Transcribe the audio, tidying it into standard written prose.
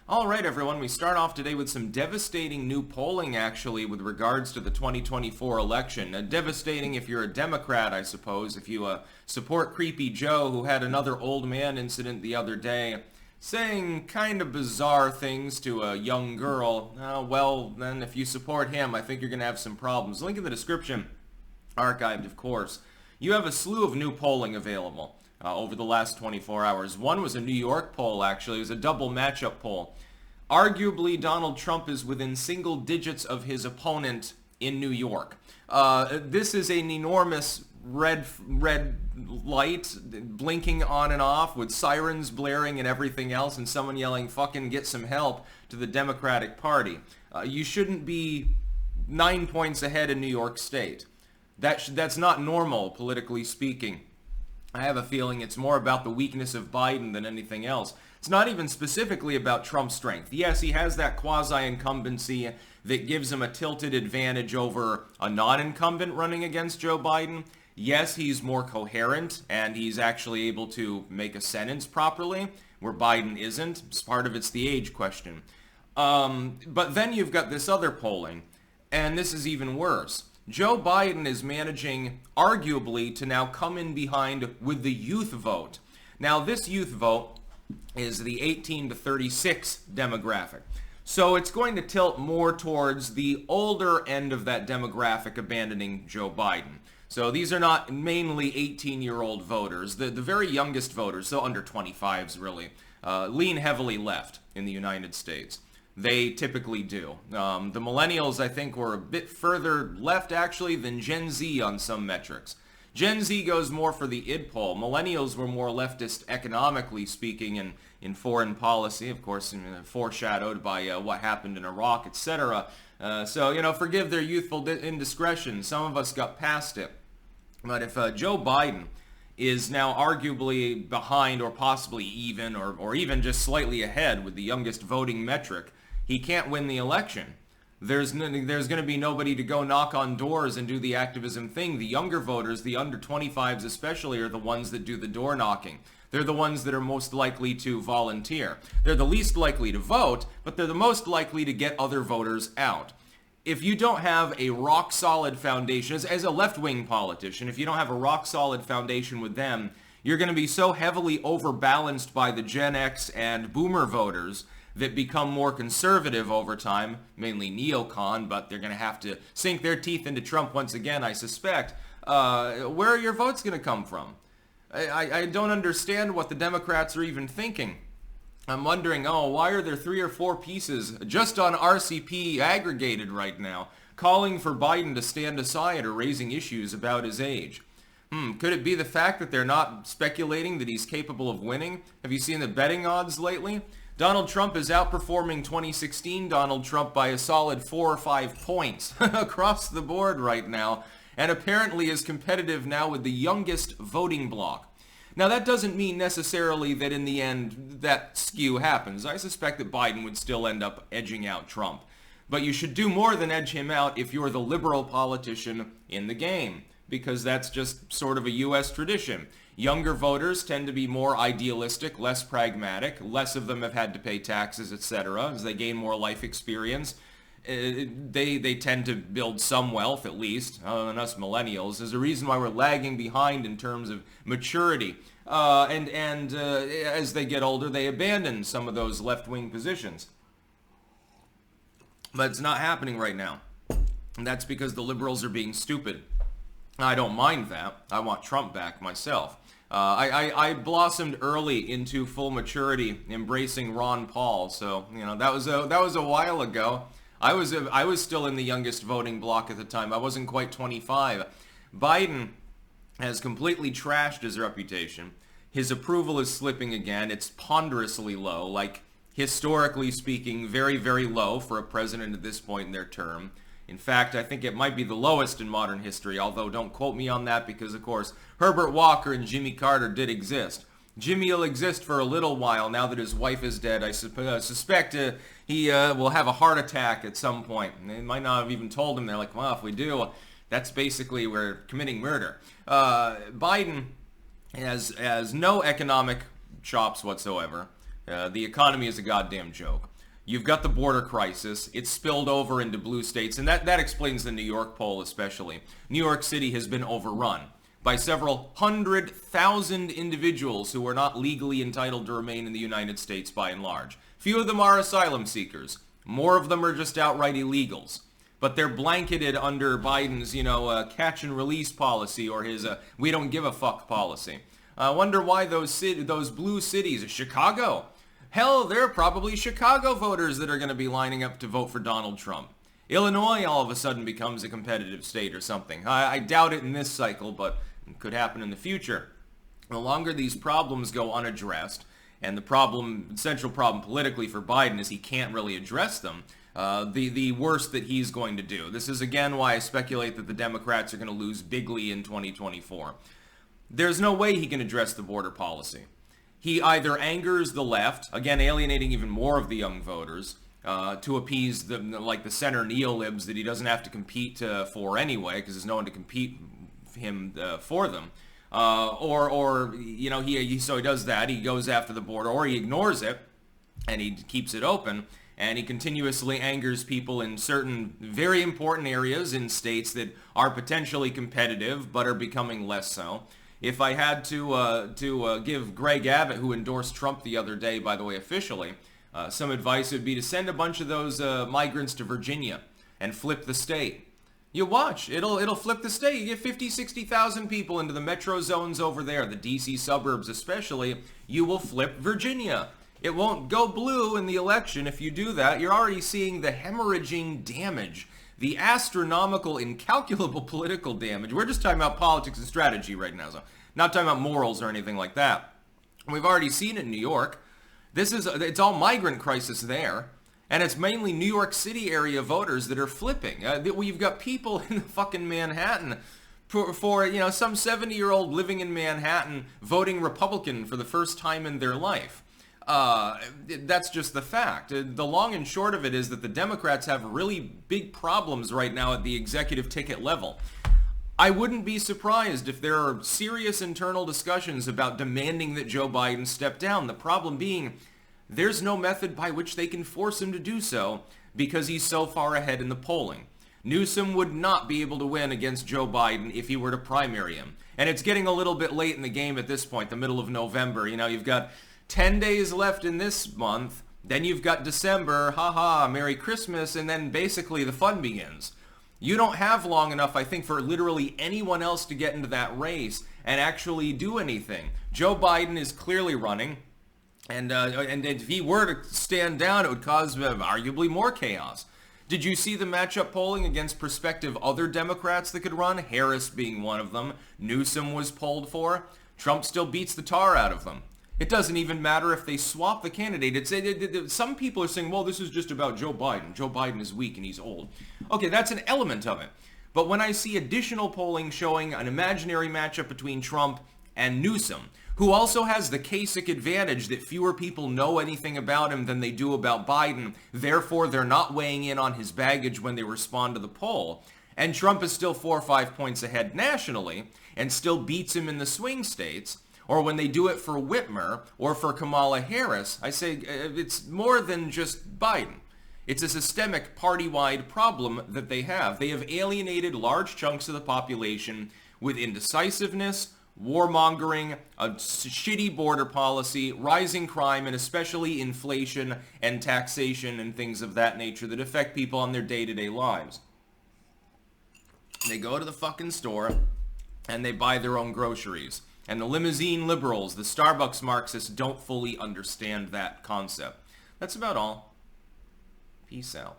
All right, everyone, we start off today with some devastating new polling, actually, with regards to the 2024 election. Devastating if you're a Democrat, I suppose, if you support Creepy Joe, who had another old man incident the other day, saying kind of bizarre things to a young girl. Well, then if you support him, I think you're going to have some problems. Link in the description, archived, of course. You have a slew of new polling available. Over the last 24 hours. One was a New York poll, actually. It was a double matchup poll. Arguably, Donald Trump is within single digits of his opponent in New York. This is an enormous red light blinking on and off with sirens blaring and everything else and someone yelling, "Fucking get some help," to the Democratic Party. You shouldn't be 9 points ahead in New York State. That's not normal, politically speaking. I have a feeling it's more about the weakness of Biden than anything else. It's not even specifically about Trump's strength. Yes, he has that quasi-incumbency that gives him a tilted advantage over a non-incumbent running against Joe Biden. Yes, he's more coherent, and he's actually able to make a sentence properly, where Biden isn't. Part of it's the age question. But then you've got this other polling, and this is even worse. Joe Biden is managing, arguably, to now come in behind with the youth vote. Now, this youth vote is the 18 to 36 demographic. So it's going to tilt more towards the older end of that demographic abandoning Joe Biden. So these are not mainly 18-year-old voters. The very youngest voters, so under 25s really, lean heavily left in the United States. They typically do. The millennials, I think, were a bit further left, actually, than Gen Z on some metrics. Gen Z goes more for the id poll. Millennials were more leftist, economically speaking, in foreign policy, of course, foreshadowed by what happened in Iraq, etc. So, forgive their youthful indiscretion. Some of us got past it. But if Joe Biden is now arguably behind or possibly even or even just slightly ahead with the youngest voting metric, he can't win the election. There's going to be nobody to go knock on doors and do the activism thing. The younger voters, the under 25s especially, are the ones that do the door knocking. They're the ones that are most likely to volunteer. They're the least likely to vote, but they're the most likely to get other voters out. If you don't have a rock-solid foundation, as a left-wing politician, if you don't have a rock-solid foundation with them, you're going to be so heavily overbalanced by the Gen X and Boomer voters that become more conservative over time, mainly neocon, but they're going to have to sink their teeth into Trump once again, I suspect. Where are your votes going to come from? I don't understand what the Democrats are even thinking. I'm wondering, why are there 3 or 4 pieces just on RCP aggregated right now, calling for Biden to stand aside or raising issues about his age? Could it be the fact that they're not speculating that he's capable of winning? Have you seen the betting odds lately? Donald Trump is outperforming 2016 Donald Trump by a solid 4 or 5 points across the board right now, and apparently is competitive now with the youngest voting bloc. Now, that doesn't mean necessarily that in the end that skew happens. I suspect that Biden would still end up edging out Trump. But you should do more than edge him out if you're the liberal politician in the game, because that's just sort of a U.S. tradition. Younger voters tend to be more idealistic, less pragmatic. Less of them have had to pay taxes, etc. As they gain more life experience, they tend to build some wealth, at least, other than us millennials. There's a reason why we're lagging behind in terms of maturity. And as they get older, they abandon some of those left-wing positions. But it's not happening right now. And that's because the liberals are being stupid. I don't mind that. I want Trump back myself. I blossomed early into full maturity, embracing Ron Paul. So that was a while ago. I was still in the youngest voting bloc at the time. I wasn't quite 25. Biden has completely trashed his reputation. His approval is slipping again. It's ponderously low, like historically speaking, very, very low for a president at this point in their term. In fact, I think it might be the lowest in modern history, although don't quote me on that because, of course, Herbert Walker and Jimmy Carter did exist. Jimmy will exist for a little while now that his wife is dead. I suspect he will have a heart attack at some point. They might not have even told him. They're like, well, if we do, that's basically we're committing murder. Biden has no economic chops whatsoever. The economy is a goddamn joke. You've got the border crisis. It's spilled over into blue states, and that explains the New York poll especially. New York City has been overrun by several 100,000 individuals who are not legally entitled to remain in the United States by and large. Few of them are asylum seekers. More of them are just outright illegals. But they're blanketed under Biden's, catch and release policy or his we don't give a fuck policy. I wonder why those blue cities, Chicago, hell, there are probably Chicago voters that are going to be lining up to vote for Donald Trump. Illinois all of a sudden becomes a competitive state or something. I doubt it in this cycle, but it could happen in the future. The longer these problems go unaddressed, and the central problem politically for Biden is he can't really address them, the worse that he's going to do. This is again why I speculate that the Democrats are going to lose bigly in 2024. There's no way he can address the border policy. He either angers the left, again alienating even more of the young voters, to appease the center neolibs that he doesn't have to compete for anyway, because there's no one to compete him for them. So he does that. He goes after the border, or he ignores it, and he keeps it open, and he continuously angers people in certain very important areas in states that are potentially competitive but are becoming less so. If I had to give Greg Abbott, who endorsed Trump the other day, by the way, officially, some advice, would be to send a bunch of those migrants to Virginia and flip the state. You watch, it'll flip the state. You get 50, 60,000 people into the metro zones over there, the DC suburbs especially. You will flip Virginia. It won't go blue in the election if you do that. You're already seeing the hemorrhaging damage, the astronomical, incalculable political damage. We're just talking about politics and strategy right now, so not talking about morals or anything like that. We've already seen it in New York. It's all migrant crisis there. And it's mainly New York City area voters that are flipping. You've got people in fucking Manhattan for some 70-year-old living in Manhattan voting Republican for the first time in their life. That's just the fact. The long and short of it is that the Democrats have really big problems right now at the executive ticket level. I wouldn't be surprised if there are serious internal discussions about demanding that Joe Biden step down. The problem being, there's no method by which they can force him to do so because he's so far ahead in the polling. Newsom would not be able to win against Joe Biden if he were to primary him. And it's getting a little bit late in the game at this point, the middle of November. You've got 10 days left in this month, then you've got December, Merry Christmas, and then basically the fun begins. You don't have long enough, I think, for literally anyone else to get into that race and actually do anything. Joe Biden is clearly running. And if he were to stand down, it would cause arguably more chaos. Did you see the matchup polling against prospective other Democrats that could run? Harris being one of them. Newsom was polled for. Trump still beats the tar out of them. It doesn't even matter if they swap the candidate. Some people are saying, well, this is just about Joe Biden. Joe Biden is weak and he's old. Okay, that's an element of it. But when I see additional polling showing an imaginary matchup between Trump and Newsom, who also has the Kasich advantage that fewer people know anything about him than they do about Biden, therefore they're not weighing in on his baggage when they respond to the poll, and Trump is still 4 or 5 points ahead nationally and still beats him in the swing states, or when they do it for Whitmer or for Kamala Harris, I say it's more than just Biden. It's a systemic party-wide problem that they have. They have alienated large chunks of the population with indecisiveness, warmongering, a shitty border policy, rising crime, and especially inflation and taxation and things of that nature that affect people on their day-to-day lives. They go to the fucking store and they buy their own groceries. And the limousine liberals, the Starbucks Marxists, don't fully understand that concept. That's about all. Peace out.